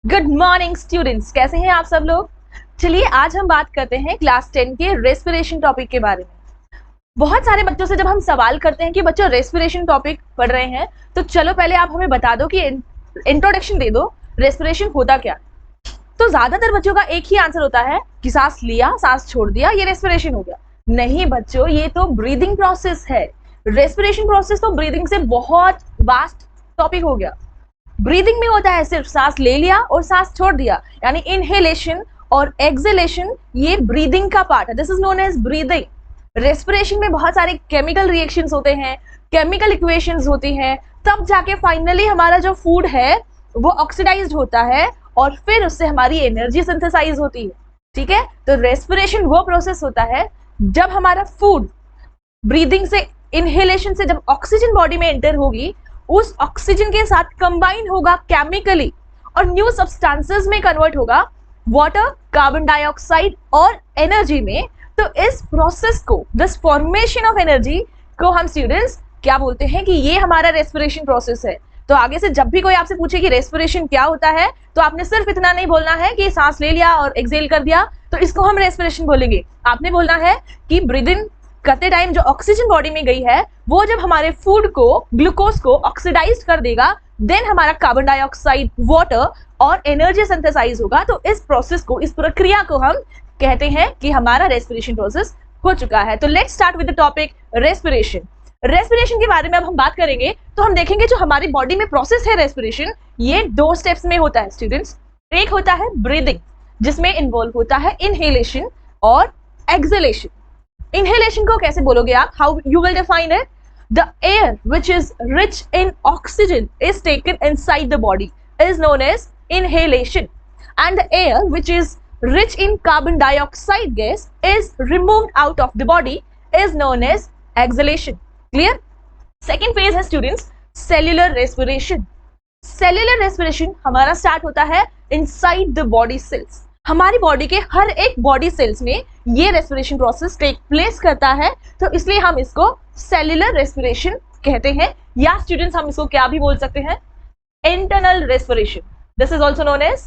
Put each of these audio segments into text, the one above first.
Good morning students, कैसे हैं आप सब लोग। चलिए आज हम बात करते हैं क्लास 10 के रेस्पिरेशन टॉपिक के बारे में। बहुत सारे बच्चों से जब हम सवाल करते हैं कि बच्चों रेस्पिरेशन टॉपिक पढ़ रहे हैं तो चलो पहले आप हमें बता दो कि इंट्रोडक्शन दे दो, रेस्पिरेशन होता क्या। तो ज्यादातर बच्चों का एक ही आंसर होता है कि सांस लिया सांस छोड़ दिया ये रेस्पिरेशन हो गया। नहीं बच्चों, ये तो ब्रीदिंग प्रोसेस है। रेस्पिरेशन प्रोसेस तो ब्रीदिंग से बहुत वास्ट टॉपिक हो गया। ब्रीदिंग में होता है सिर्फ सांस ले लिया और सांस छोड़ दिया, यानी इनहेलेशन और एक्सहेलेशन, ये ब्रीदिंग का पार्ट है। This is known as breathing. Respiration में बहुत सारे केमिकल रिएक्शंस होते हैं, केमिकल इक्वेशंस होती हैं, तब जाके फाइनली हमारा जो फूड है वो ऑक्सीडाइज्ड होता है और फिर उससे हमारी एनर्जी सिंथेसाइज होती है। ठीक है, तो रेस्पिरेशन वो प्रोसेस होता है जब हमारा फूड ब्रीदिंग से, इनहेलेशन से जब ऑक्सीजन बॉडी में एंटर होगी, उस ऑक्सीजन के साथ कंबाइन होगा केमिकली और न्यू सब्सटेंसेस में कन्वर्ट होगा, वाटर, कार्बन डाइऑक्साइड और एनर्जी में। तो इस प्रोसेस को, दिस फॉर्मेशन ऑफ एनर्जी को हम स्टूडेंट्स क्या बोलते हैं कि ये हमारा रेस्पिरेशन प्रोसेस है। तो आगे से जब भी कोई आपसे पूछे कि रेस्पिरेशन क्या होता है तो आपने सिर्फ इतना नहीं बोलना है कि सांस ले लिया और एक्सहेल कर दिया तो इसको हम रेस्पिरेशन बोलेंगे। आपने बोलना है कि ब्रीदिंग करते टाइम जो ऑक्सीजन बॉडी में गई है वो जब हमारे फूड को, ग्लूकोज को ऑक्सीडाइज कर देगा, देन हमारा कार्बन डाइऑक्साइड, वाटर और एनर्जी सिंथेसाइज होगा। तो इस प्रोसेस को, इस प्रक्रिया को हम कहते हैं कि हमारा रेस्पिरेशन प्रोसेस हो चुका है। तो let's start with the topic respiration. Respiration के बारे में अब हम बात करेंगे तो हम देखेंगे जो हमारी बॉडी में प्रोसेस है रेस्पिरेशन, ये दो स्टेप्स में होता है स्टूडेंट्स। एक होता है ब्रीदिंग जिसमें इन्वॉल्व होता है इनहेलेशन और एक्सहेलेशन। इनहेलेशन को कैसे बोलोगे आप? How you will define it? The air which is rich in oxygen is taken inside the body is known as inhalation, and the air which is rich in carbon dioxide gas is removed out of the body is known as exhalation. Clear? Second phase है students cellular respiration. Cellular respiration हमारा start होता है inside the body cells. हमारी body के हर एक body cells में ये respiration process take place करता है, तो इसलिए हम इसको सेल्युलर रेस्पिरेशन कहते हैं, या स्टूडेंट्स हम इसको क्या भी बोल सकते हैं, internal respiration. This is also known as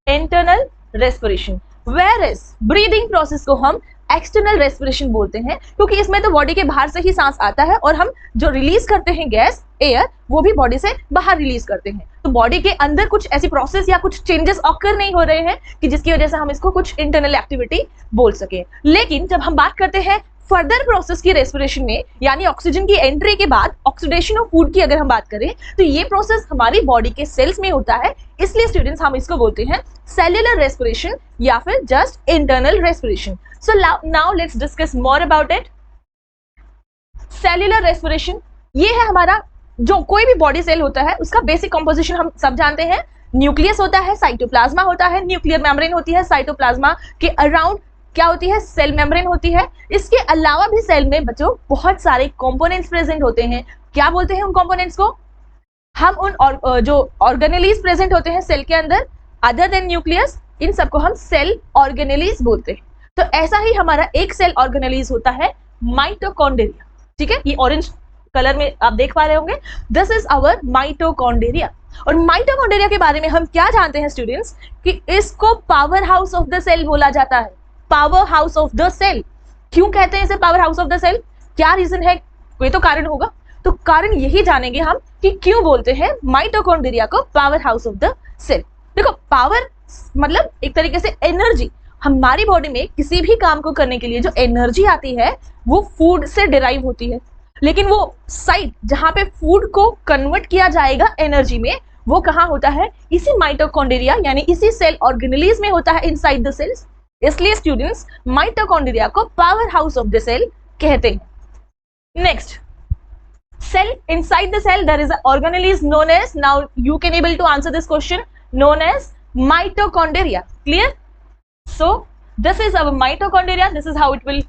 internal respiration. Whereas breathing process को हम एक्सटर्नल रेस्पिरेशन बोलते हैं, क्योंकि इसमें तो बॉडी के बाहर से ही सांस आता है और हम जो रिलीज करते हैं गैस, एयर, वो भी बॉडी से बाहर रिलीज करते हैं। तो बॉडी के अंदर कुछ ऐसी प्रोसेस या कुछ चेंजेस ऑकर नहीं हो रहे हैं कि जिसकी वजह से हम इसको कुछ इंटरनल एक्टिविटी बोल सके। लेकिन जब हम बात करते हैं फर्दर प्रोसेस की रेस्पिरेशन में, यानी ऑक्सीजन की एंट्री के बाद ऑक्सीडेशन ऑफ फूड की अगर हम बात करें तो ये प्रोसेस हमारी बॉडी के सेल्स में होता है, इसलिए स्टूडेंट्स हम इसको बोलते हैं सेल्युलर रेस्पिरेशन या फिर just internal respiration. So now let's discuss more about it. Cellular respiration ये है हमारा, जो कोई भी बॉडी सेल होता है उसका बेसिक कंपोजिशन हम सब जानते हैं। न्यूक्लियस होता है, साइटोप्लाज्मा होता है, न्यूक्लियर मेम्ब्रेन होती है, साइटोप्लाज्मा के अराउंड क्या होती है, सेल मेम्ब्रेन होती है। इसके अलावा भी सेल में बच्चों बहुत सारे कंपोनेंट्स प्रेजेंट होते हैं। क्या बोलते हैं उन कंपोनेंट्स को? हम उन जो ऑर्गेनेलीज प्रेजेंट होते हैं सेल के अंदर अदर देन न्यूक्लियस, इन सबको हम सेल ऑर्गेनेलीज बोलते हैं। तो ऐसा ही हमारा एक सेल ऑर्गेनेलीज होता है माइटोकॉन्ड्रिया। ठीक है, ये ऑरेंज कलर में आप देख पा रहे होंगे, दिस इज आवर माइटोकॉन्ड्रिया। और माइटोकॉन्ड्रिया के बारे में हम क्या जानते हैं स्टूडेंट्स कि इसको power house of the cell बोला जाता है। Power house of the cell. क्यों कहते हैं इसे power house of the cell? क्या रीजन है? कोई तो कारण होगा, तो कारण यही जानेंगे हम कि क्यों बोलते हैं माइटोकॉन्ड्रिया को power house of the cell. देखो, पावर मतलब एक तरीके से एनर्जी। हमारी बॉडी में किसी भी काम को करने के लिए जो एनर्जी आती है वो फूड से डिराइव होती है, लेकिन वो साइट जहां पे फूड को कन्वर्ट किया जाएगा एनर्जी में, वो कहाँ होता है? इसी माइटोकॉन्ड्रिया यानी इसी सेल ऑर्गेनेलीज में होता है, इनसाइड द सेल्स। इसलिए स्टूडेंट्स माइटोकॉन्ड्रिया को power house of the cell कहते हैं। Next, cell, inside the cell there is a organelles known as, now you can able to answer this question, known as mitochondria. Clear? So this is our mitochondria, this is how it will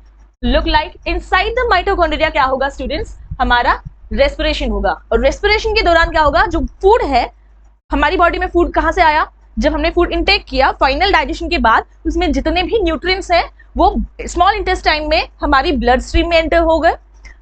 look like. Inside the mitochondria क्या होगा students? हमारा respiration होगा। और respiration के दौरान क्या होगा? जो फूड है, हमारी बॉडी में फूड कहाँ से आया? जब हमने फूड इनटेक किया, फाइनल डाइजेशन के बाद उसमें जितने भी न्यूट्रिएंट्स हैं वो स्मॉल इंटेस्टाइन में हमारी ब्लड स्ट्रीम में एंटर हो गए।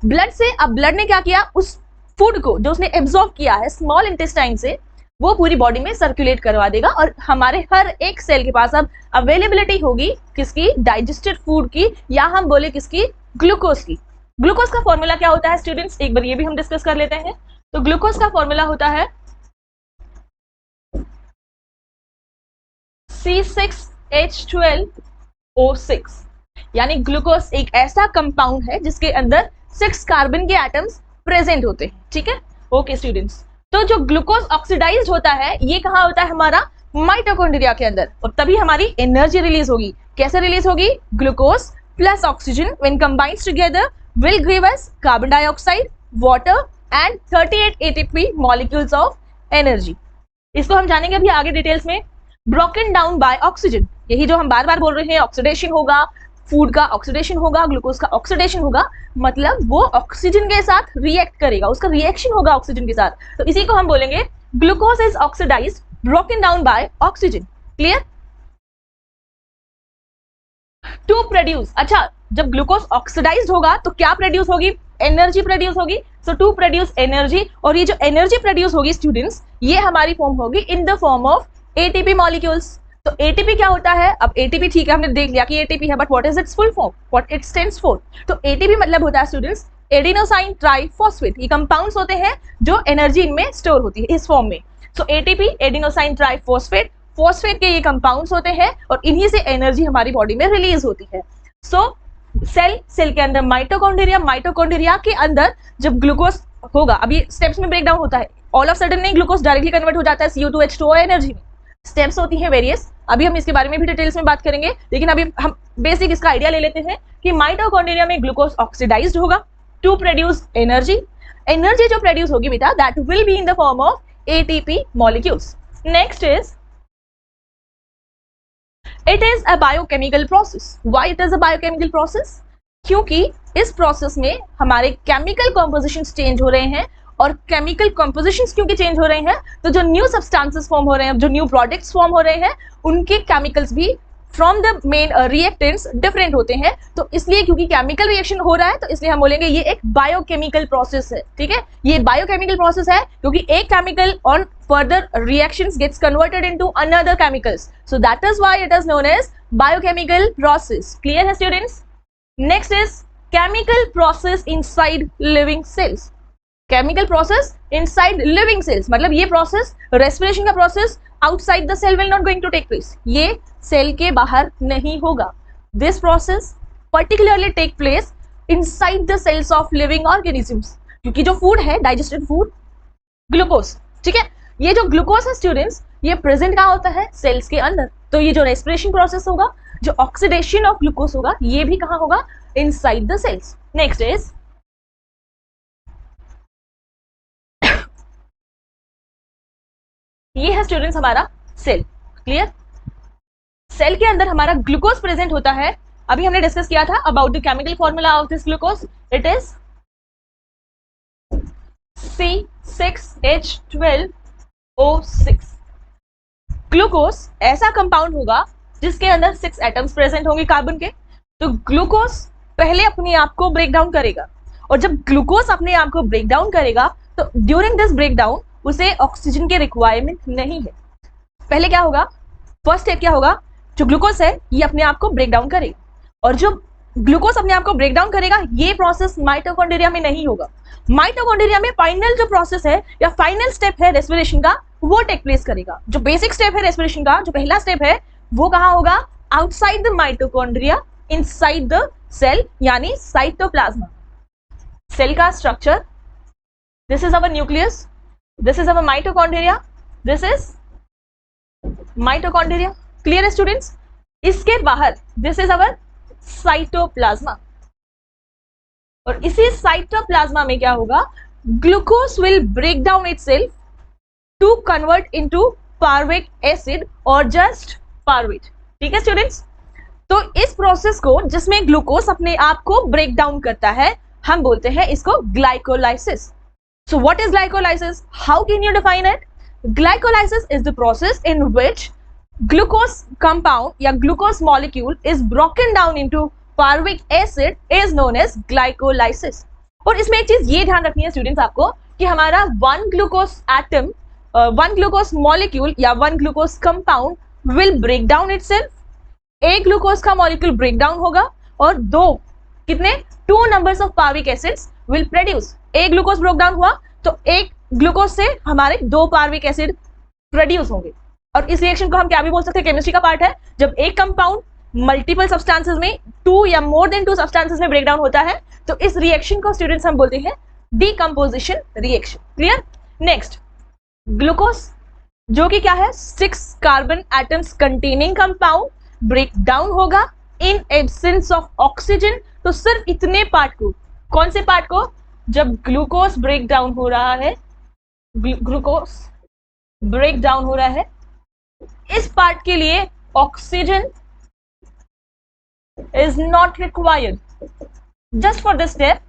ब्लड से अब ब्लड ने क्या किया? उस फूड को जो उसने एब्जॉर्ब किया है स्मॉल इंटेस्टाइन से, वो पूरी बॉडी में सर्कुलेट करवा देगा और हमारे हर एक सेल के पास अब अवेलेबिलिटी होगी किसकी, डाइजेस्टेड फूड की, या हम बोले किसकी, ग्लूकोज की। ग्लूकोज का फॉर्मूला क्या होता है स्टूडेंट्स, एक बार ये भी हम डिस्कस कर लेते हैं। तो ग्लूकोज का फॉर्मूला होता है C6H12O6, यानी ग्लूकोज एक ऐसा कंपाउंड है जिसके अंदर 6 कार्बन के एटम्स प्रेजेंट होते हैं, ठीक है। ओके स्टूडेंट्स, तो जो ग्लूकोज ऑक्सीडाइज्ड होता है ये कहाँ होता है, हमारा माइटोकॉन्ड्रिया के अंदर, और तभी हमारी एनर्जी रिलीज होगी। कैसे रिलीज होगी, glucose plus oxygen when combined together will give us carbon dioxide, water and 38 ATP molecules of energy। इसको हम जानेंगे अभी आगे डिटेल्स में। broken down by oxygen, यही जो हम बार बार बोल रहे हैं, ऑक्सीडेशन होगा, फूड का ऑक्सीडेशन होगा, ग्लूकोज का ऑक्सीडेशन होगा, मतलब वो ऑक्सीजन के साथ रिएक्ट करेगा, उसका रिएक्शन होगा ऑक्सीजन के साथ, तो इसी को हम बोलेंगे glucose is oxidized broken down by oxygen. Clear. To produce, अच्छा जब ग्लूकोज ऑक्सीडाइज्ड होगा तो क्या प्रोड्यूस होगी, एनर्जी प्रोड्यूस होगी। सो टू प्रोड्यूस एनर्जी, और ये जो एनर्जी प्रोड्यूस होगी स्टूडेंट्स, ये हमारी फॉर्म होगी इन the form of ATP molecules. तो एटीपी क्या होता है, अब एटीपी ठीक है हमने देख लिया कि एटीपी है, but what is it's full form, what it stands for. तो एटीपी मतलब होता है स्टूडेंट्स एडिनोसाइन ट्राइफॉस्फेट, ये कंपाउंड्स होते हैं जो एनर्जी इनमें स्टोर होती है इस फॉर्म में। सो एटीपी एडिनोसाइन ट्राइफॉस्फेट, फॉस्फेट के ये कंपाउंड्स होते हैं और इन्हीं से एनर्जी हमारी बॉडी में रिलीज होती है। सो सेल के अंदर माइटोकॉन्ड्रिया, माइटोकॉन्ड्रिया के अंदर जब ग्लूकोज होगा, अभी स्टेप्स में ब्रेक डाउन होता है, ऑल ऑफ सडन नहीं ग्लूकोज डायरेक्टली कन्वर्ट हो जाता है CO2H2O एनर्जी में, स्टेप्स होती हैं वेरियस, अभी हम इसके बारे में भी डिटेल्स में बात करेंगे, लेकिन अभी हम बेसिक इसका आइडिया ले लेते हैं कि माइटोकॉन्ड्रिया में ग्लूकोज ऑक्सीडाइज्ड होगा टू प्रोड्यूस एनर्जी। एनर्जी जो प्रोड्यूस होगी बेटा that will be in the form of ATP molecules. Next is It is a biochemical process. Why it is a biochemical process? क्योंकि इस प्रोसेस में हमारे chemical compositions change हो रहे हैं, और केमिकल कॉम्पोजिशंस क्योंकि चेंज हो रहे हैं तो जो न्यू सब्सटेंसेस फॉर्म हो रहे हैं, जो न्यू प्रोडक्ट्स फॉर्म हो रहे हैं, उनके केमिकल्स भी from the main reactants different होते हैं। तो इसलिए क्योंकि केमिकल रिएक्शन हो रहा है तो इसलिए हम बोलेंगे ये एक बायोकेमिकल प्रोसेस है, ठीक है। ये बायोकेमिकल प्रोसेस है क्योंकि एक chemical on further reactions gets converted into another chemicals, so that is why it is known as biochemical process. Clear है students. Next is chemical process inside living cells. Chemical process inside living cells मतलब ये process, respiration का process outside the cell will not going to take place, ये cell के बाहर नहीं होगा। This process particularly take place inside the cells of living organisms, क्योंकि जो फूड है डाइजेस्टेड फूड ग्लूकोज, ठीक है, ये जो ग्लूकोज है स्टूडेंट्स ये प्रेजेंट कहाँ होता है, सेल्स के अंदर। तो ये जो रेस्पिरेशन प्रोसेस होगा, जो ऑक्सीडेशन ऑफ ग्लूकोज होगा, ये भी कहाँ होगा, inside the cells. Next is ये है स्टूडेंट्स हमारा सेल। क्लियर। सेल के अंदर हमारा ग्लूकोज प्रेजेंट होता है। अभी हमने डिस्कस किया था about the chemical formula of this glucose, it is C6H12O6। Glucose ऐसा कंपाउंड होगा जिसके अंदर 6 एटम्स प्रेजेंट होंगे कार्बन के। तो ग्लूकोज पहले अपने आप को ब्रेक डाउन करेगा, और जब ग्लूकोज अपने आप को ब्रेक डाउन करेगा तो ड्यूरिंग दिस ब्रेक डाउन उसे ऑक्सीजन की रिक्वायरमेंट नहीं है। पहले क्या होगा, फर्स्ट स्टेप क्या होगा, जो ग्लूकोज है ये अपने आप को ब्रेक डाउन करेगा, और जो ग्लूकोज अपने आप को ब्रेक डाउन करेगा ये प्रोसेस माइटोकॉन्ड्रिया में नहीं होगा। माइटोकॉन्ड्रिया में फाइनल जो प्रोसेस है या फाइनल स्टेप है रेस्पिरेशन का, वो टेक प्लेस करेगा। जो बेसिक स्टेप है रेस्पिरेशन का, जो पहला स्टेप है, वो कहाँ होगा, outside the mitochondria inside the cell, यानी साइटोप्लाज्मा। सेल का structure, this is our nucleus, this is our mitochondria, this is mitochondria। clear है students। इसके बाहर this is our cytoplasma, और इसी साइटोप्लाज्मा में क्या होगा, glucose will break down itself to convert into pyruvic acid और जस्ट पार्विट। ठीक है स्टूडेंट्स। तो इस प्रोसेस को जिसमें ग्लूकोज अपने आप को ब्रेक डाउन करता है हम बोलते हैं इसको glycolysis. So what is glycolysis? How can you define it? Glycolysis is the process in which glucose compound या glucose molecule is broken down into pyruvic acid is known as glycolysis। और इसमें एक चीज ये ध्यान रखनी है स्टूडेंट्स आपको कि हमारा 1 glucose atom one glucose molecule या one glucose compound will break down itself, एक ग्लूकोज का मॉलिक्यूल ब्रेक डाउन होगा और दो कितने 2 numbers of pyruvic acids will produce. एक ग्लूकोज ब्रेक डाउन हुआ तो एक ग्लूकोज से हमारे 2 पार्विक एसिड प्रोड्यूस होंगे। और इस रिएक्शन को हम क्या भी बोल सकते हैं, केमिस्ट्री का पार्ट है। जब एक कंपाउंड मल्टीपल सब्सटेंसेस में 2 या मोर देन 2 सब्सटेंसेस में ब्रेक डाउन होता है तो इस रिएक्शन को स्टूडेंट्स हम बोलते हैं decomposition reaction. Clear. Next, glucose जो कि क्या है 6 carbon atoms containing compound break down होगा इन एब्सेंस ऑफ ऑक्सीजन। तो सिर्फ इतने पार्ट को, कौन से पार्ट को, जब ग्लूकोज ब्रेक डाउन हो रहा है, ग्लूकोज ब्रेक डाउन हो रहा है, इस पार्ट के लिए oxygen is not required. Just for this step,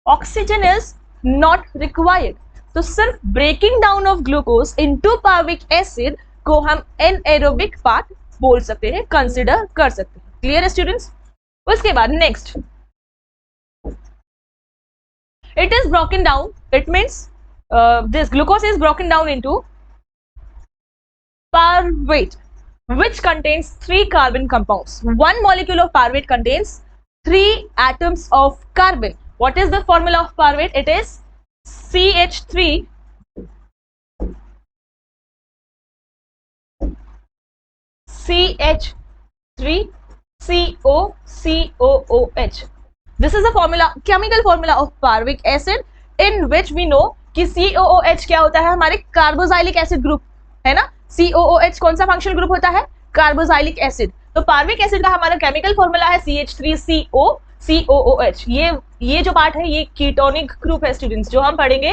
oxygen is not required. तो सिर्फ breaking down of glucose into parvic acid को हम anaerobic part बोल सकते हैं, consider कर सकते हैं। Clear है students? उसके बाद next, it is broken down. It means this glucose is broken down into parvate, which contains 3 carbon compounds. One molecule of parvate contains 3 atoms of carbon. What is the formula of parvate? It is CH3 COCOOH. This is the formula, chemical formula of parvic acid, in which we know कि COOH क्या होता है, हमारे carboxylic acid group है ना। COOH कौन सा functional group होता है, कार्बोक्सिलिक एसिड। तो पार्विक एसिड का हमारा केमिकल फॉर्मूला है CH3COCOOH। ये जो पार्ट है ये कीटोनिक ग्रुप है स्टूडेंट्स, जो हम पढ़ेंगे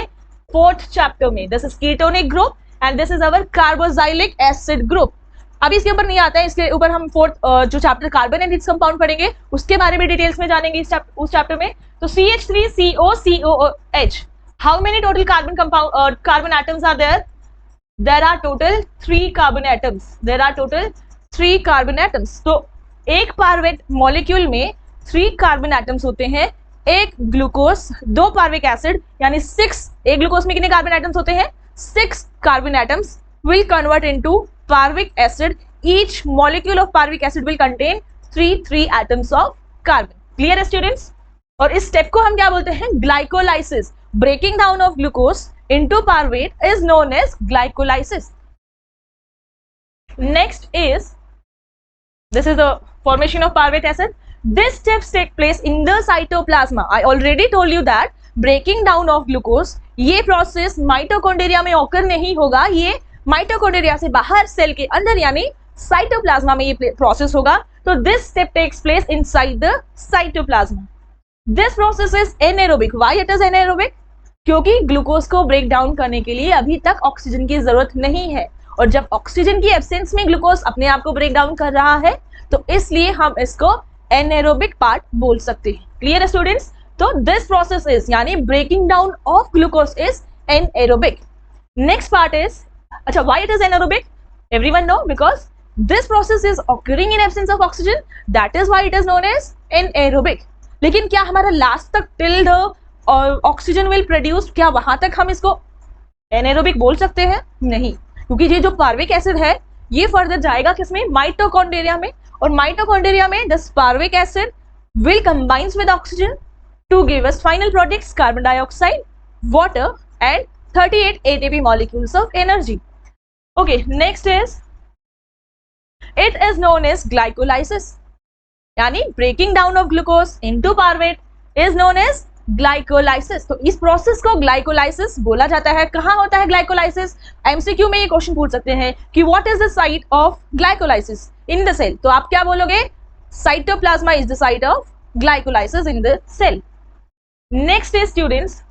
4th चैप्टर में। This is ketonic group and this is our carboxylic acid group. अभी इसके ऊपर नहीं आता है, इसके ऊपर हम 4th जो chapter carbon and its compound पढ़ेंगे उसके बारे में डिटेल्स में जानेंगे उस चैप्टर में। तो CH3COCOH, how many total carbon compound carbon atoms are there? There are total 3 carbon atoms. There are total 3 carbon atoms. तो एक पार्वेट मॉलिक्यूल में 3 कार्बन एटम्स होते हैं, एक ग्लूकोज 2 पार्विक एसिड, यानी 6। एक ग्लूकोज में कितने कार्बन एटम्स होते हैं? 6 carbon atoms will convert into parvic acid. Each molecule of parvic acid will contain 3 atoms of carbon. Clear है students? और इस स्टेप को हम क्या बोलते हैं? Glycolysis. Breaking down of glucose into parvate is known as glycolysis. Next is, this is the formation of parvate acid. This steps take place in the cytoplasma. I already told you that breaking down of glucose, ये process mitochondria में occur नहीं होगा, ये mitochondria से बाहर cell के अंदर यानी साइटोप्लाज्मा में ये प्रोसेस होगा। तो this step takes place inside the cytoplasma. This process is anaerobic. Why it is anaerobic? क्योंकि ग्लूकोज को ब्रेक डाउन करने के लिए अभी तक ऑक्सीजन की जरूरत नहीं है, और जब ऑक्सीजन की एब्सेंस में ग्लूकोज अपने आप को ब्रेक डाउन कर रहा है तो इसलिए हम इसको एनाएरोबिक पार्ट बोल सकते हैं। क्लियर है स्टूडेंट्स? तो दिस प्रोसेस इज, यानी breaking down of glucose is anaerobic. Next part is, अच्छा why it is anaerobic? Everyone know, because this process is occurring in absence of oxygen, that is why it is known as anaerobic. लेकिन क्या हमारा last तक till the और oxygen will produce, क्या वहां तक हम इसको एनाएरोबिक बोल सकते हैं? नहीं, क्योंकि ये जो पार्विक एसिड है ये फर्दर जाएगा किसमें? माइटोकॉन्ड्रिया में, और माइटोकॉन्ड्रिया में this pyruvic acid will combines with oxygen to give us final products carbon dioxide, water and 38 ATP molecules of energy. Okay, next is, it is known as glycolysis, यानी breaking down of glucose into pyruvate is known as glycolysis. तो इस process को glycolysis बोला जाता है। कहाँ होता है ग्लाइकोलाइसिस? एमसीक्यू में ये क्वेश्चन पूछ सकते हैं कि what is the site of glycolysis in the cell. तो आप क्या बोलोगे? Cytoplasm is the site of glycolysis in the cell. Next is students,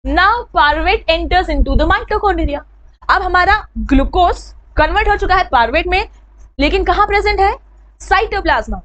now pyruvate enters into the mitochondria. अब हमारा ग्लूकोज कन्वर्ट हो चुका है पार्वेट में, लेकिन कहाँ प्रेजेंट है? साइटोप्लाज्मा।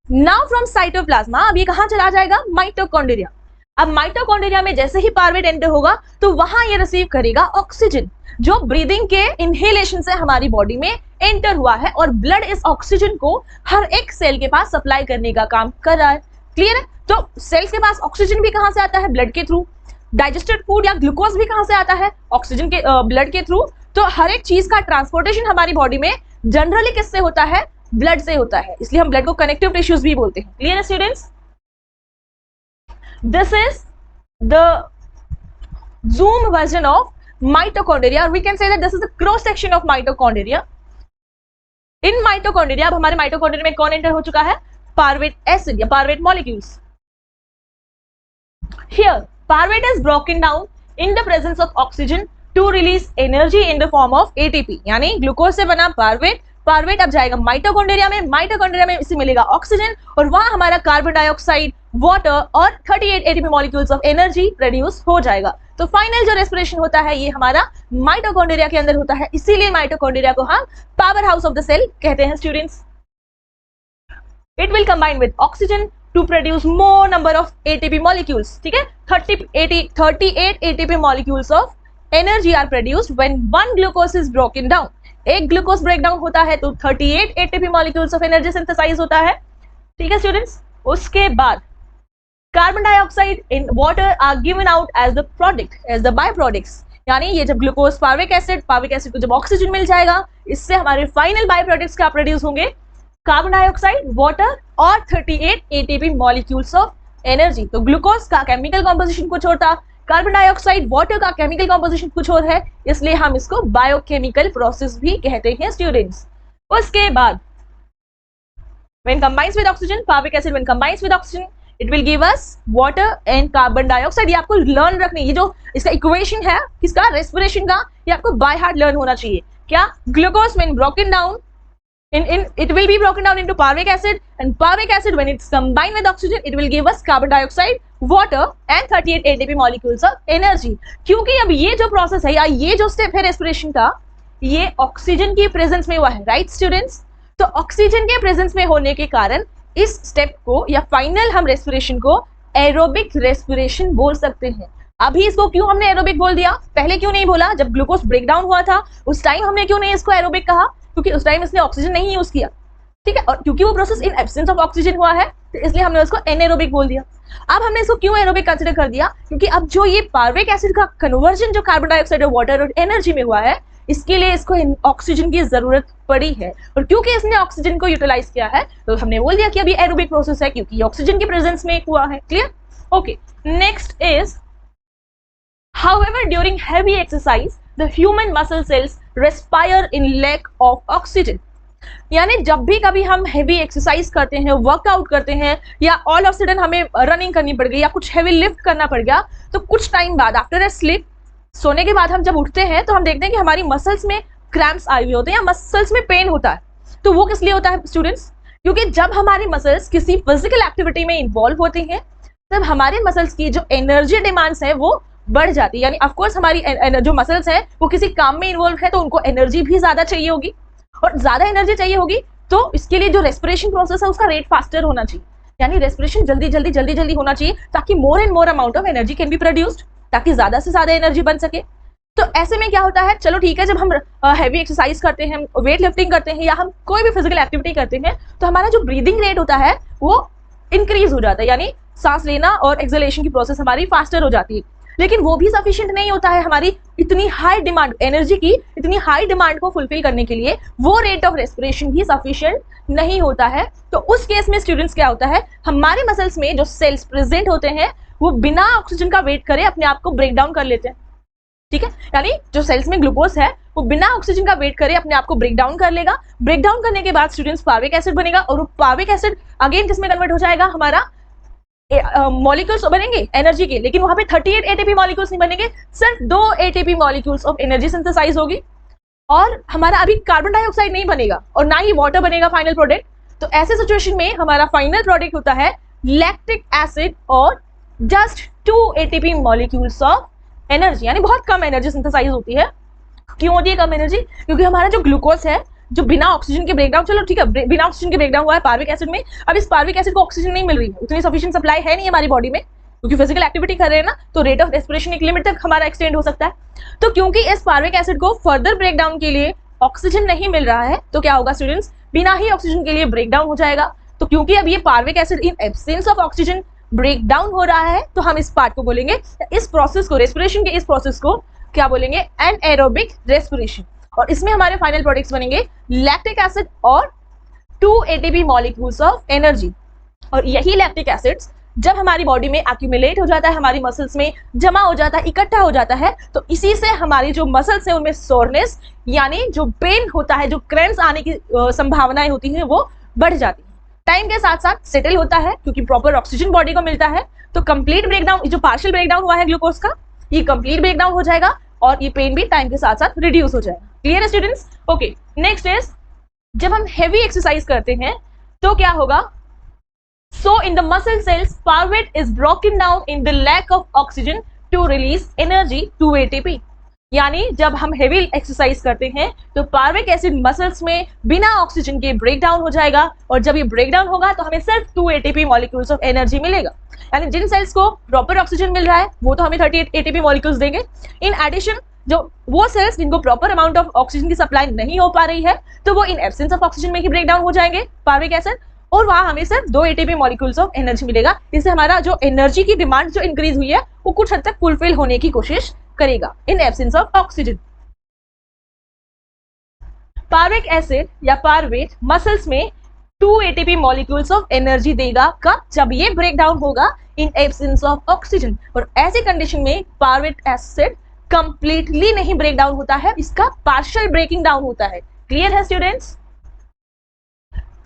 नाउ फ्रॉम साइटोप्लाज्मा अब ये कहाँ चला जाएगा? माइटोकॉन्ड्रिया। अब माइटोकॉन्ड्रिया में जैसे ही पार्वेट एंटर होगा तो वहां ये रिसीव करेगा ऑक्सीजन, जो ब्रीदिंग के इनहेलेशन से हमारी बॉडी में एंटर हुआ है, और ब्लड इस ऑक्सीजन को हर एक सेल के पास सप्लाई करने का काम कर रहा है। क्लियर है? तो सेल्स के पास ऑक्सीजन भी कहाँ से आता है? ब्लड के थ्रू। डाइजेस्टेड फूड या ग्लूकोज भी कहां से आता है? ऑक्सीजन के ब्लड के थ्रू। तो हर एक चीज का ट्रांसपोर्टेशन हमारी बॉडी में जनरली किससे होता है? ब्लड से होता है, इसलिए हम ब्लड को कनेक्टिव टिश्यूज भी बोलते हैं। क्लियर है students? This is the zoom version of mitochondria, we can say that this is the cross section of mitochondria. In mitochondria, अब हमारे माइटोकॉन्ड्रिया में कौन एंटर हो चुका है? पार्वेट एसिड या pyruvate molecules. Here pyruvate is broken down in the presence of oxygen to release energy in the form of ATP, यानी glucose से बना पार्वेट, पार्वेट अब जाएगा माइटोकॉन्ड्रिया में, माइटोकॉन्ड्रिया में इसे मिलेगा ऑक्सीजन और वहां हमारा कार्बन डाइऑक्साइड, वाटर और 38 ATP molecules of energy produce हो जाएगा। तो फाइनल जो रेस्पिरेशन होता है ये हमारा माइटोकॉन्ड्रिया के अंदर होता है, इसीलिए माइटोकॉन्ड्रिया को हम power house of the cell कहते हैं students. It will combine with oxygen to produce more number of ATP molecules, ठीक है, 38 ATP molecules of energy are produced when one glucose is broken down. एक glucose break down होता है तो 38 ATP molecules of energy synthesize होता है, ठीक है स्टूडेंट्स। उसके बाद carbon dioxide and water are given out as the product, as the by products, यानी ये जब ग्लूकोज पार्विक एसिड को जब ऑक्सीजन मिल जाएगा, इससे हमारे फाइनल बाय प्रोडक्ट्स क्या प्रोड्यूस होंगे? कार्बन डाइऑक्साइड, वाटर और 38 एटीपी मॉलिक्यूल्स ऑफ एनर्जी। तो ग्लूकोज का केमिकल कॉम्पोजिशन कुछ और था, कार्बन डाइऑक्साइड, वाटर का केमिकल कॉम्पोजिशन कुछ और है, इसलिए हम इसको बायोकेमिकल प्रोसेस भी कहते हैं स्टूडेंट्स। उसके बाद when combines with oxygen, पार्विक acid when combines with oxygen, it will give us water and carbon dioxide। ये आपको लर्न रखनी, ये जो इसका इक्वेशन है किसका? रेस्पिरेशन का, ये आपको बाय हार्ट लर्न होना चाहिए। क्या? Glucose when broken down it will be broken down into parvic acid, and parvic acid when it's combined with oxygen it will give us carbon dioxide, water and 38 ATP molecules of energy। क्योंकि अब ये जो process है या ये जो step है respiration का, ये ऑक्सीजन की प्रेजेंस में हुआ है, राइट स्टूडेंट्स? तो ऑक्सीजन के प्रेजेंस में होने के कारण इस स्टेप को या फाइनल हम रेस्पिरेशन को एरोबिक रेस्पिरेशन बोल सकते हैं। अभी इसको क्यों हमने एरोबिक बोल दिया, पहले क्यों नहीं बोला? जब ग्लूकोज ब्रेकडाउन हुआ था उस टाइम हमने क्यों नहीं इसको एरोबिक कहा? क्योंकि उस टाइम इसने ऑक्सीजन नहीं यूज किया, ठीक है, और क्योंकि वो process in absence of oxygen हुआ है तो इसलिए हमने उसको एनेरोबिक बोल दिया। अब हमने इसको क्यों एरोबिक कंसिडर कर दिया? क्योंकि अब जो ये पार्विक एसिड का कन्वर्जन जो कार्बन डाइऑक्साइड और वाटर और एनर्जी में हुआ है, इसके लिए इसको ऑक्सीजन की जरूरत पड़ी है, और क्योंकि इसने ऑक्सीजन को यूटिलाइज किया है तो हमने बोल दिया कि अभी एरोबिक प्रोसेस है क्योंकि ऑक्सीजन के प्रेजेंस में हुआ है। Clear? Okay, next is however during heavy exercise the human muscle cells respire in lack of oxygen। यानी जब भी कभी हम हैवी एक्सरसाइज करते हैं, वर्कआउट करते हैं, या ऑल ऑफ सडन हमें रनिंग करनी पड़ गई या कुछ हैवी लिफ्ट करना पड़ गया, तो कुछ टाइम बाद आफ्टर अ स्लीप, सोने के बाद हम जब उठते हैं तो हम देखते हैं कि हमारी मसल्स में क्रैम्प्स आए हुए होते हैं या मसल्स में पेन होता है। तो वो किस लिए होता है स्टूडेंट्स? क्योंकि जब हमारी मसल्स किसी फिजिकल एक्टिविटी में इन्वॉल्व होती हैं तब हमारे मसल्स की जो एनर्जी डिमांड्स है वो बढ़ जाती है। यानी ऑफकोर्स हमारी जो मसल्स है वो किसी काम में इन्वॉल्व है तो उनको एनर्जी भी ज्यादा चाहिए होगी, और ज्यादा एनर्जी चाहिए होगी तो इसके लिए जो रेस्पिरेशन प्रोसेस है उसका रेट फास्टर होना चाहिए, यानी रेस्पिरेशन जल्दी होना चाहिए ताकि more and more amount of energy can be produced, ताकि ज्यादा से ज्यादा एनर्जी बन सके। तो ऐसे में क्या होता है, चलो ठीक है, जब हम हैवी एक्सरसाइज करते हैं, वेट लिफ्टिंग करते हैं या हम कोई भी फिजिकल एक्टिविटी करते हैं तो हमारा जो ब्रीदिंग रेट होता है वो इंक्रीज हो जाता है, यानी सांस लेना और एक्सलेशन की प्रोसेस हमारी फास्टर हो जाती है। लेकिन वो भी सफिशिएंट नहीं होता है हमारी इतनी हाई डिमांड, एनर्जी की इतनी हाई डिमांड को फुलफिल करने के लिए वो रेट ऑफ रेस्पिरेशन भी सफिशिएंट नहीं होता है। तो उस केस में स्टूडेंट्स क्या होता है, हमारे मसल्स में जो सेल्स प्रेजेंट होते हैं वो बिना ऑक्सीजन का वेट करे अपने आप को ब्रेक डाउन कर लेते हैं, ठीक है, यानी जो सेल्स में ग्लूकोज है वो बिना ऑक्सीजन का वेट करे अपने आप को ब्रेक डाउन कर लेगा। ब्रेक डाउन करने के बाद स्टूडेंट्स पार्विक एसिड बनेगा, और वो पार्विक एसिड अगेन किसमें कन्वर्ट हो जाएगा, हमारा मॉलिक्यूल्स बनेंगे एनर्जी के, लेकिन वहां पे 38 एटीपी मॉलिक्यूल्स नहीं बनेंगे, सिर्फ 2 ATP molecules of energy synthesise होगी, और हमारा अभी कार्बन डाइऑक्साइड नहीं बनेगा और ना ही वाटर बनेगा फाइनल प्रोडक्ट। तो ऐसे सिचुएशन में हमारा फाइनल प्रोडक्ट होता है लैक्टिक एसिड और just 2 ATP molecules of energy, यानी बहुत कम एनर्जी सिंथेसाइज होती है। क्यों होती है कम एनर्जी? क्योंकि हमारा जो ग्लूकोज है जो बिना ऑक्सीजन के ब्रेकडाउन, चलो ठीक है, बिना ऑक्सीजन के ब्रेकडाउन हुआ है पार्विक एसिड में, अब इस पार्विक एसिड को ऑक्सीजन नहीं मिल रही है, उतनी सफिशिएंट सप्लाई है नहीं हमारी बॉडी में, क्योंकि फिजिकल एक्टिविटी कर रहे हैं ना, तो रेट ऑफ रेस्पिरेशन एक लिमिट तक हमारा एक्सटेंड हो सकता है। तो क्योंकि इस पार्विक एसिड को फर्दर ब्रेकडाउन के लिए ऑक्सीजन नहीं मिल रहा है तो क्या होगा स्टूडेंट्स, बिना ही ऑक्सीजन के लिए ब्रेकडाउन हो जाएगा। तो क्योंकि अब ये pyruvic acid in absence of oxygen break down हो रहा है तो हम इस पार्ट को बोलेंगे, इस प्रोसेस को, रेस्पिरेशन के इस प्रोसेस को क्या बोलेंगे, एनएरोबिक रेस्पिरेशन। और इसमें हमारे फाइनल प्रोडक्ट्स बनेंगे लैक्टिक एसिड और 2 ATP मॉलिक्यूल्स ऑफ एनर्जी। और यही लैक्टिक एसिड्स जब हमारी बॉडी में एक्यूमुलेट हो जाता है, हमारी मसल्स में जमा हो जाता है, इकट्ठा हो जाता है, तो इसी से हमारी जो मसल्स है उनमें सोरनेस यानी जो पेन होता है, जो क्रैम्प्स आने की संभावनाएं होती हैं वो बढ़ जाती है। टाइम के साथ साथ सेटल होता है क्योंकि प्रॉपर ऑक्सीजन बॉडी को मिलता है, तो कंप्लीट ब्रेकडाउन, जो पार्शियल ब्रेकडाउन हुआ है ग्लूकोज का, ये कंप्लीट ब्रेकडाउन हो जाएगा और ये पेन भी टाइम के साथ साथ रिड्यूस हो जाएगा। क्लियर है स्टूडेंट्स? ओके, नेक्स्ट इज जब हम हेवी एक्सरसाइज करते हैं तो क्या होगा, so in the muscle cells pyruvate is broken down in the lack of oxygen to release energy to ATP। यानी जब हम हेवी एक्सरसाइज करते हैं तो पायरुविक एसिड मसल्स में बिना ऑक्सीजन के ब्रेक डाउन हो जाएगा, और जब ये ब्रेक डाउन होगा तो हमें सिर्फ 2 ATP मॉलिक्यूल्स ऑफ एनर्जी मिलेगा। यानी जिन सेल्स को प्रॉपर ऑक्सीजन मिल रहा है वो तो हमें 38 ATP मॉलिक्यूल्स देंगे। इन एडिशन जो वो सेल्स जिनको प्रॉपर अमाउंट ऑफ ऑक्सीजन की सप्लाई नहीं हो पा रही है तो वो इन एब्सेंस ऑफ ऑक्सीजन में ही ब्रेक डाउन हो जाएंगे पायरुविक एसिड, और वहां हमें सिर्फ 2 ATP मॉलिक्यूल्स ऑफ एनर्जी मिलेगा। इससे हमारा जो एनर्जी की डिमांड जो इंक्रीज हुई है वो कुछ हद तक फुलफिल होने की कोशिश करेगा इन absence of oxygen. Pyruvic acid या पायरुवेट मसल्स में 2 ATP मॉलिक्यूल्स ऑफ एनर्जी देगा कब, जब ये ब्रेक डाउन होगा इन एब्सेंस ऑफ ऑक्सीजन। और ऐसी कंडीशन में पायरुवेट एसिड कंप्लीटली नहीं ब्रेक डाउन होता है, इसका पार्शियल ब्रेकिंग डाउन होता है। क्लियर है students?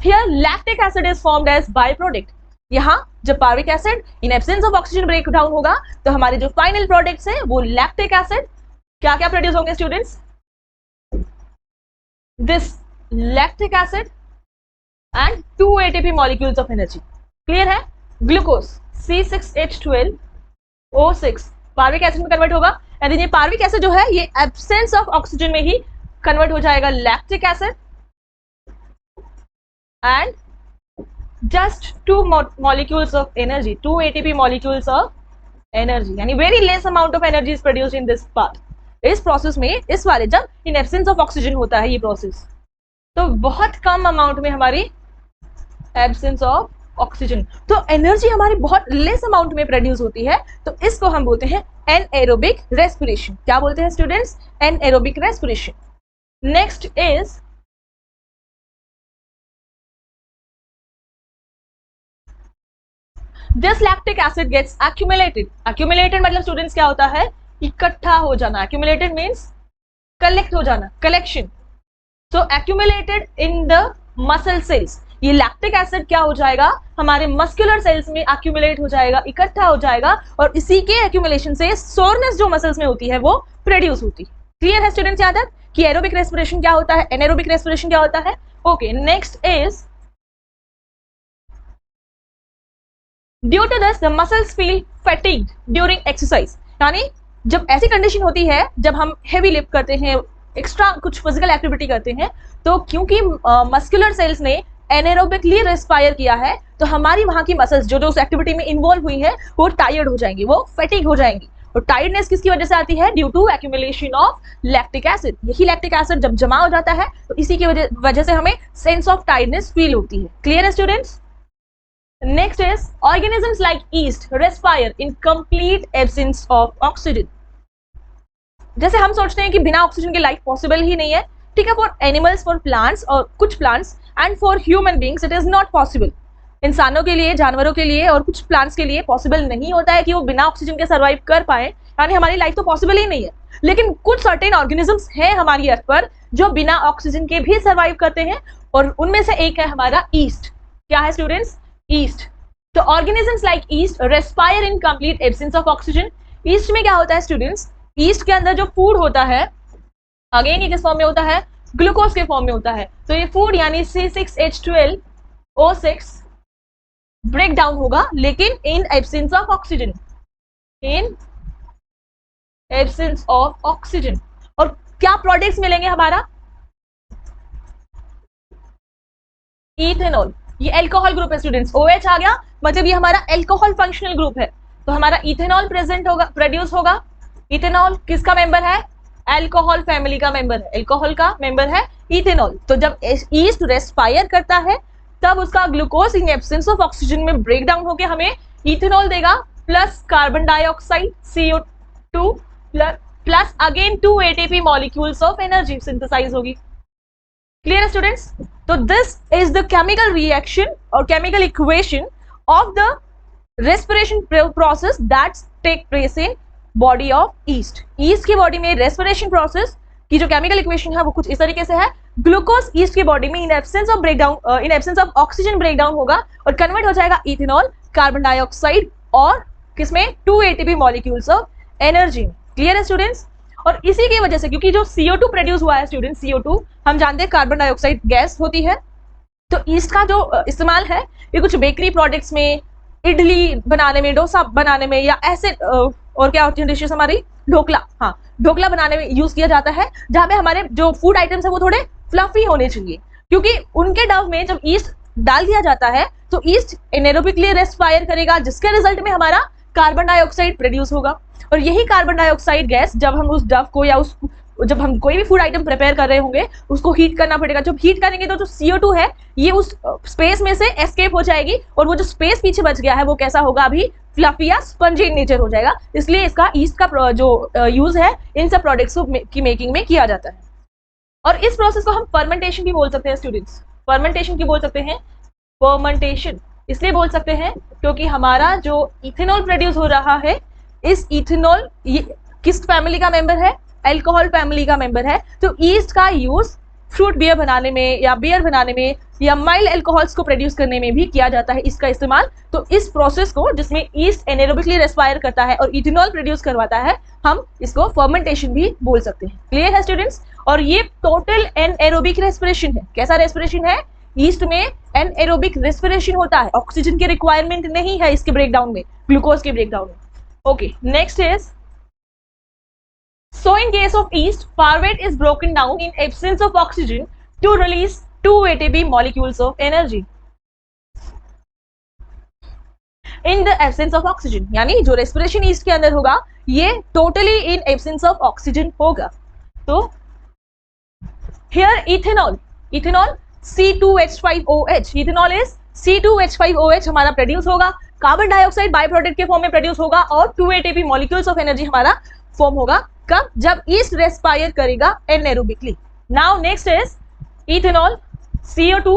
Here lactic acid is formed as byproduct। यहाँ जब pyruvic acid in absence of oxygen break down होगा तो हमारे जो फाइनल प्रोडक्ट्स हैं वो लैक्टिक एसिड क्या क्या प्रोड्यूस होंगे students, this lactic acid and 2 ATP molecules of energy. Clear है? ग्लूकोज C6H12O6 पायरुविक एसिड में कन्वर्ट होगा, एंड ये पायरुविक एसिड जो है ये एब्सेंस ऑफ ऑक्सीजन में ही कन्वर्ट हो जाएगा lactic acid, and just 2 molecules of energy, 2 ATP molecules of energy, यानी very less amount of energy is produced in this part। इस प्रोसेस में इस वाले जब in absence of oxygen होता है ये प्रोसेस, तो बहुत कम अमाउंट में हमारी absence of oxygen, तो एनर्जी हमारी बहुत लेस अमाउंट में प्रोड्यूस होती है, तो इसको हम बोलते हैं एनएरोबिक रेस्पिरेशन। क्या बोलते हैं students? Anaerobic respiration. Next is this lactic acid gets accumulated. Accumulated मतलब स्टूडेंट्स क्या होता है? इकट्ठा हो जाना। एक्यूमुलेटेड मीन्स कलेक्ट हो जाना, collection. So accumulated in the muscle cells, ये लैक्टिक एसिड क्या हो जाएगा? हमारे मस्कुलर सेल्स में एक्यूमुलेट हो जाएगा, इकट्ठा हो जाएगा, और इसी के एक्यूमुलेशन से सोरनेस जो मसल्स में होती है वो प्रोड्यूस होती है। क्लियर है स्टूडेंट्स यहाँ तक कि एरोबिक रेस्पिरेशन क्या होता है, एनारोबिक रेस्पिरेशन क्या होता है? Okay, next is due to this the muscles feel fatigued during exercise. यानी जब ऐसी कंडीशन होती है, जब हम हेवी लिफ्ट करते हैं, एक्स्ट्रा कुछ फिजिकल एक्टिविटी करते हैं, तो क्योंकि मस्कुलर सेल्स ने एनारोबिकली रेस्पायर किया है, तो हमारी वहां की मसल्स जो उस एक्टिविटी में इन्वॉल्व हुई है वो टायर्ड हो जाएंगी, वो फैटिग हो जाएंगी। और टायर्डनेस किसकी वजह से आती है? Due to accumulation of lactic acid. यही लैक्टिक एसिड जब जमा हो जाता है तो इसी की वजह से हमें सेंस ऑफ टायर्डनेस फील होती है। क्लियर है students? Next is organisms like yeast respire in complete absence of oxygen। जैसे हम सोचते हैं कि बिना ऑक्सीजन के लाइफ पॉसिबल ही नहीं है, ठीक है, फॉर एनिमल्स, फॉर प्लांट्स और कुछ plants, and for human beings it is not possible. इंसानों के लिए, जानवरों के लिए और कुछ प्लांट्स के लिए पॉसिबल नहीं होता है कि वो बिना ऑक्सीजन के सर्वाइव कर पाए, यानी हमारी लाइफ तो पॉसिबल ही नहीं है। लेकिन कुछ सर्टेन ऑर्गेनिजम्स हैं हमारी अर्थ पर जो बिना ऑक्सीजन के भी सर्वाइव करते हैं, और उनमें से एक है हमारा ईस्ट। क्या है स्टूडेंट्स? ईस्ट। तो organisms like east respire in complete absence of oxygen. East में क्या होता है स्टूडेंट्स? ईस्ट के अंदर जो फूड होता है, अगेन ये किस फॉर्म में होता है? ग्लूकोज के फॉर्म में होता है। तो ये फूड यानी C6H12O6 ब्रेक डाउन होगा, लेकिन इन absence of oxygen, in absence of oxygen. और क्या प्रोडक्ट्स मिलेंगे हमारा? इथेनॉल। ये एल्कोहल ग्रुप है स्टूडेंट्स, OH आ गया मतलब ये हमारा एल्कोहल फंक्शनल ग्रुप है, तो हमारा इथेनॉल प्रेजेंट होगा, प्रोड्यूस होगा। इथेनॉल किसका मेंबर है? एल्कोहल फैमिली का मेंबर है, एल्कोहल का मेंबर है इथेनॉल। तो जब ईस्ट रेस्पायर करता है तब उसका glucose in absence of oxygen में ब्रेक डाउन होकर हमें इथेनॉल देगा plus carbon dioxide CO2 plus again 2 ATP molecules of energy synthesise होगी। क्लियर है स्टूडेंट्स? तो this is the chemical reaction और chemical equation of the respiration process that take place in body of yeast. Yeast की body में respiration process की जो chemical equation है वो कुछ इस तरीके से है। ग्लूकोज ईस्ट की बॉडी में इन absence of breakdown, in absence of oxygen breakdown होगा और कन्वर्ट हो जाएगा इथेनॉल, कार्बन डाइऑक्साइड और किसमें 2 ATP molecules of energy. Clear है स्टूडेंट्स? और इसी की वजह से, क्योंकि जो CO2 प्रोड्यूस हुआ है स्टूडेंट, CO2 हम जानते हैं कार्बन डाइऑक्साइड गैस होती है, तो ईस्ट का जो इस्तेमाल है ये कुछ बेकरी प्रोडक्ट्स में, इडली बनाने में, डोसा बनाने में, या ऐसे और क्या होती है डिशेस हमारी, ढोकला, हाँ ढोकला बनाने में यूज किया जाता है, जहां पे हमारे जो फूड आइटम्स है वो थोड़े फ्लफी होने चाहिए, क्योंकि उनके डव में जब ईस्ट डाल दिया जाता है तो ईस्ट एनेरोबिकली रेस्पायर करेगा, जिसके रिजल्ट में हमारा कार्बन डाइऑक्साइड प्रोड्यूस होगा। और यही कार्बन डाइऑक्साइड गैस जब हम उस डव को या उस जब हम कोई भी फूड आइटम प्रिपेयर कर रहे होंगे उसको हीट करना पड़ेगा। जब हीट करेंगे तो जो CO2 है ये उस स्पेस में से एस्केप हो जाएगी और वो जो स्पेस पीछे बच गया है वो कैसा होगा, अभी फ्लफी या स्पंजी इन नेचर हो जाएगा। इसलिए इसका ईस्ट का जो यूज है इन सब प्रोडक्ट्स की मेकिंग में किया जाता है। और इस प्रोसेस को हम फर्मेंटेशन भी बोल सकते हैं स्टूडेंट्स। फर्मेंटेशन की बोल सकते हैं, फर्मेंटेशन इसलिए बोल सकते हैं क्योंकि हमारा जो इथेनॉल प्रोड्यूस हो रहा है, इस इथेनॉल ये किस फैमिली का मेंबर है, अल्कोहल फैमिली का मेंबर है। तो ईस्ट का यूज फ्रूट बियर बनाने में या बियर बनाने में या माइल्ड अल्कोहल्स को प्रोड्यूस करने में भी किया जाता है इसका इस्तेमाल। तो इस प्रोसेस को जिसमें ईस्ट एनेरोबिकली रेस्पायर करता है और इथेनॉल प्रोड्यूस करवाता है, हम इसको फर्मेंटेशन भी बोल सकते हैं। क्लियर है स्टूडेंट्स? और ये टोटल एनएरोबिक रेस्पिरेशन है। कैसा रेस्पिरेशन है? ईस्ट में एनएरोबिक रेस्पिरेशन होता है, ऑक्सीजन की रिक्वायरमेंट नहीं है इसके ब्रेकडाउन में, ग्लूकोज के ब्रेकडाउन में। Okay, next is, so in case of yeast, pyruvate is broken down in absence of oxygen to release 2 ATP molecules of energy. In the absence of oxygen, यानी जो respiration yeast के अंदर होगा ये totally in absence of oxygen होगा। तो here ethanol C2H5OH, ethanol is C2H5OH हमारा produce होगा, कार्बन डाइऑक्साइड बाय प्रोडक्ट के फॉर्म में प्रोड्यूस होगा और 2 ATP मॉलिक्यूल्स ऑफ एनर्जी हमारा फॉर्म होगा। कब? जब ईस्ट रेस्पायर करेगा anaerobically. Now next is ethanol CO2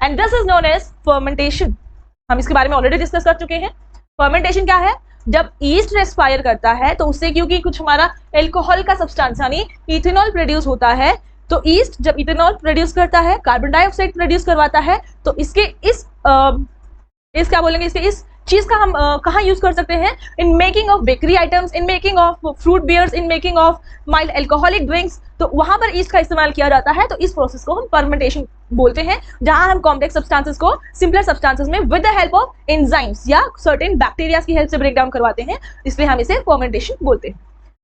and this is known as fermentation. हम इसके बारे में ऑलरेडी डिस्कस कर चुके हैं। फर्मेंटेशन क्या है? जब ईस्ट रेस्पायर करता है तो उससे क्योंकि कुछ हमारा एल्कोहल का सब्सटेंस यानी इथेनॉल प्रोड्यूस होता है, तो ईस्ट जब इथेनॉल प्रोड्यूस करता है, कार्बन डाइऑक्साइड प्रोड्यूस करवाता है, तो इसके इस क्या बोलेंगे, इसके इस चीज का हम कहाँ यूज कर सकते हैं? In making of bakery items, in making of fruit beers, in making of mild alcoholic drinks. तो वहां पर ईस्ट का इस्तेमाल किया जाता है। तो इस प्रोसेस को हम फर्मेंटेशन बोलते हैं, जहां हम कॉम्प्लेक्स सब्सटेंसेस को सिंपलर सब्सटेंसेस में with the help of enzymes या सर्टेन बैक्टीरिया की हेल्प से ब्रेक डाउन करवाते हैं, इसलिए हम इसे फर्मेंटेशन बोलते हैं।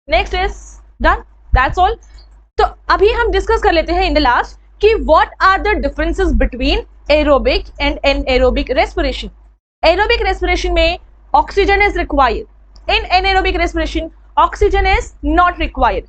Next is done, that's all. तो अभी हम डिस्कस कर लेते हैं इन द लास्ट कि what are the differences between aerobic and anaerobic respiration. Aerobic respiration में oxygen is required, in anaerobic respiration oxygen is not required.